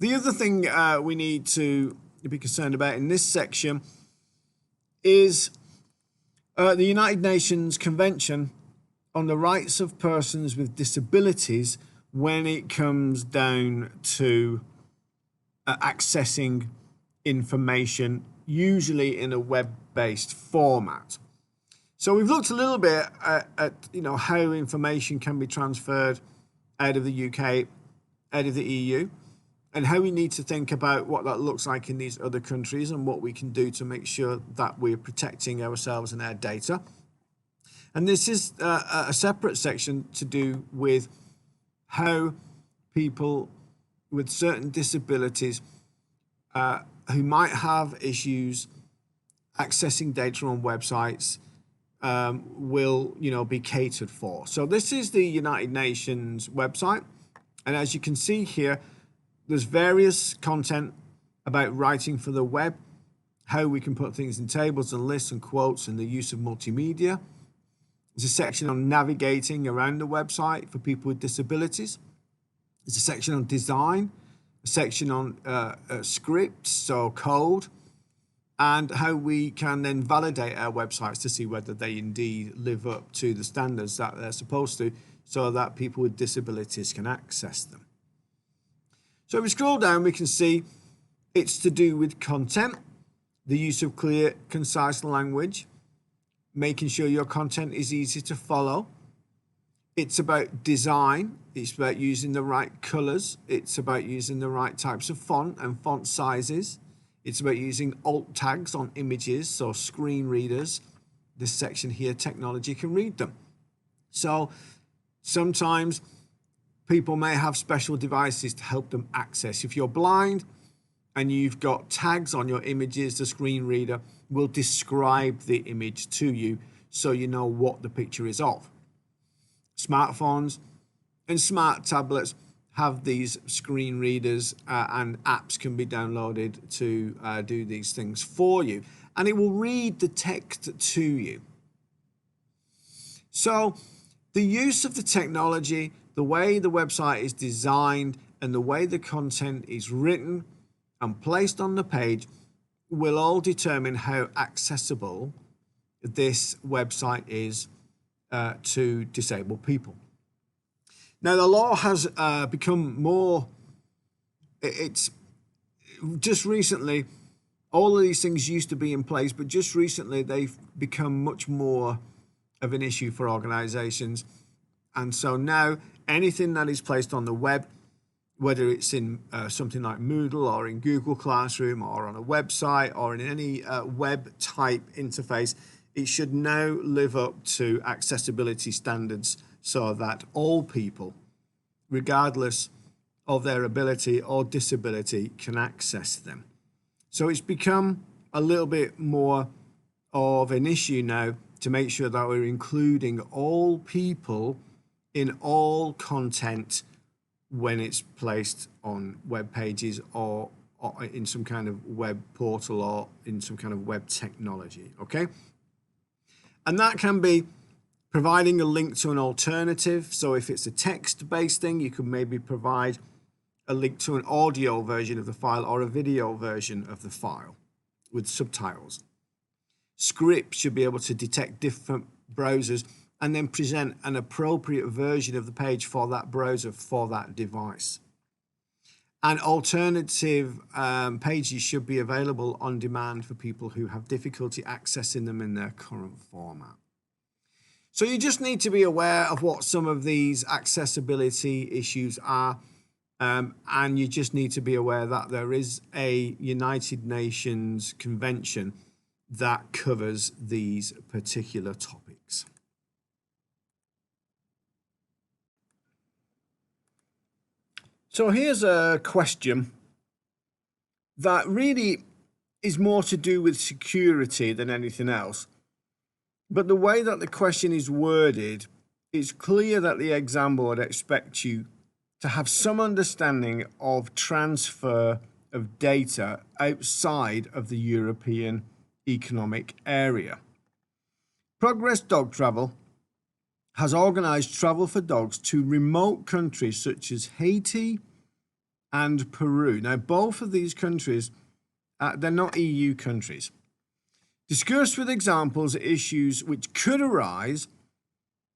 The other thing we need to be concerned about in this section is the United Nations Convention on the Rights of Persons with Disabilities when it comes down to accessing information, usually in a web-based format. So we've looked a little bit at how information can be transferred out of the UK, out of the EU, and how we need to think about what that looks like in these other countries and what we can do to make sure that we're protecting ourselves and our data. And this is a separate section to do with how people with certain disabilities who might have issues accessing data on websites will be catered for. So this is the United Nations website, and as you can see here, there's various content about writing for the web, how we can put things in tables and lists and quotes, and the use of multimedia. There's a section on navigating around the website for people with disabilities. There's a section on design, a section on scripts, so code, and how we can then validate our websites to see whether they indeed live up to the standards that they're supposed to, so that people with disabilities can access them. So if we scroll down, we can see it's to do with content, the use of clear, concise language, making sure your content is easy to follow. It's about design. It's about using the right colors. It's about using the right types of font and font sizes. It's about using alt tags on images, so screen readers. This section here, technology can read them. So sometimes people may have special devices to help them access. If you're blind and you've got tags on your images, the screen reader will describe the image to you so you know what the picture is of. Smartphones and smart tablets have these screen readers and apps can be downloaded to do these things for you, and it will read the text to you. So the use of the technology, the way the website is designed, and the way the content is written and placed on the page will all determine how accessible this website is to disabled people. Now, the law has become more, it's just recently, all of these things used to be in place, but just recently they've become much more of an issue for organizations. And so now anything that is placed on the web, whether it's in something like Moodle or in Google Classroom or on a website or in any web type interface, it should now live up to accessibility standards so that all people, regardless of their ability or disability, can access them. So it's become a little bit more of an issue now to make sure that we're including all people in all content when it's placed on web pages or in some kind of web portal or in some kind of web technology, okay? And that can be providing a link to an alternative. So if it's a text-based thing, you could maybe provide a link to an audio version of the file or a video version of the file with subtitles. Script should be able to detect different browsers and then present an appropriate version of the page for that browser, for that device. And alternative pages should be available on demand for people who have difficulty accessing them in their current format. So you just need to be aware of what some of these accessibility issues are, and you just need to be aware that there is a United Nations convention that covers these particular topics. So here's a question that really is more to do with security than anything else. But the way that the question is worded, it's clear that the exam board expects you to have some understanding of transfer of data outside of the European Economic Area. Progress Dog Travel has organised travel for dogs to remote countries such as Haiti, and Peru. Now, both of these countries, they're not EU countries. Discuss with examples issues which could arise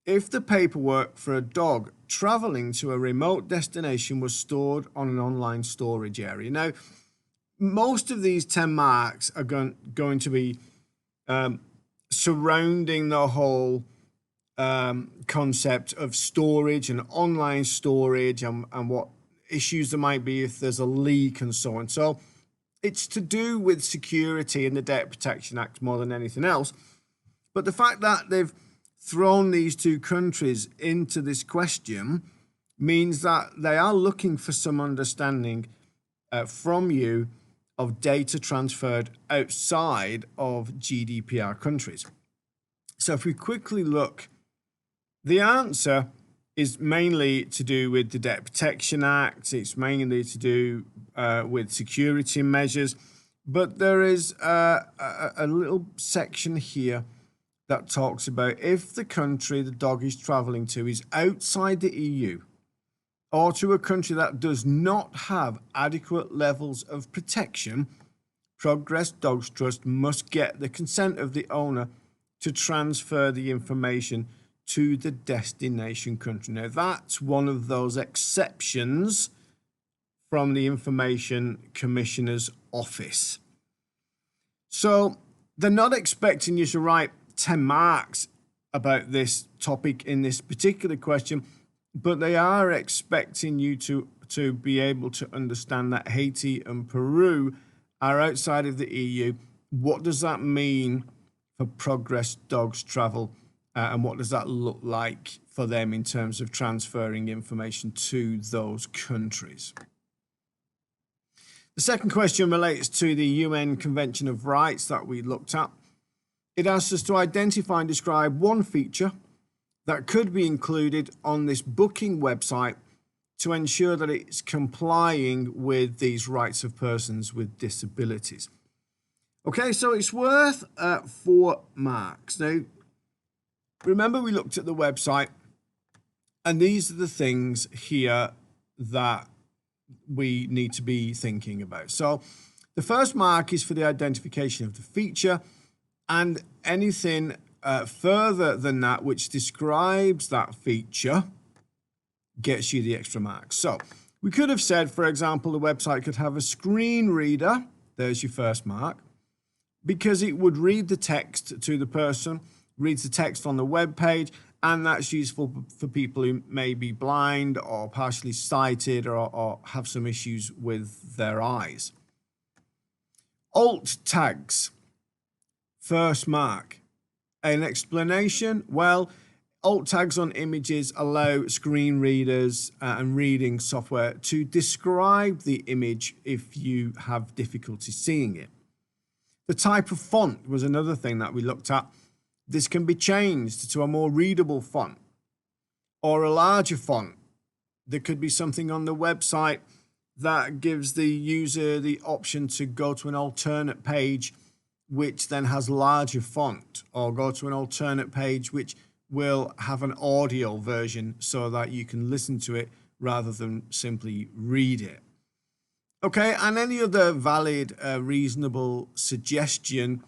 if the paperwork for a dog travelling to a remote destination was stored on an online storage area. Now, most of these 10 marks are going to be surrounding the whole concept of storage and online storage and what issues there might be if there's a leak and so on. So it's to do with security and the Data Protection Act more than anything else. But the fact that they've thrown these two countries into this question means that they are looking for some understanding from you of data transferred outside of GDPR countries. So if we quickly look, the answer is mainly to do with the Data Protection Act. It's mainly to do with security measures, but there is a little section here that talks about if the country the dog is traveling to is outside the EU or to a country that does not have adequate levels of protection, Progress Dogs Trust must get the consent of the owner to transfer the information to the destination country. Now, that's one of those exceptions from the Information Commissioner's Office. So they're not expecting you to write 10 marks about this topic in this particular question, but they are expecting you to be able to understand that Haiti and Peru are outside of the EU. What does that mean for Progress Dogs travel? And what does that look like for them in terms of transferring information to those countries? The second question relates to the UN Convention of Rights that we looked at. It asks us to identify and describe one feature that could be included on this booking website to ensure that it's complying with these rights of persons with disabilities. Okay, so it's worth 4 marks. Now, remember we looked at the website, and these are the things here that we need to be thinking about. So the first mark is for the identification of the feature, and anything further than that which describes that feature gets you the extra mark. So we could have said, for example, the website could have a screen reader. There's your first mark, because it would read the text to the person, reads the text on the web page, and that's useful for people who may be blind or partially sighted or have some issues with their eyes. Alt tags, first mark. An explanation? Well, alt tags on images allow screen readers and reading software to describe the image if you have difficulty seeing it. The type of font was another thing that we looked at. This can be changed to a more readable font or a larger font. There could be something on the website that gives the user the option to go to an alternate page which then has larger font, or go to an alternate page which will have an audio version so that you can listen to it rather than simply read it. Okay, and any other valid, reasonable suggestion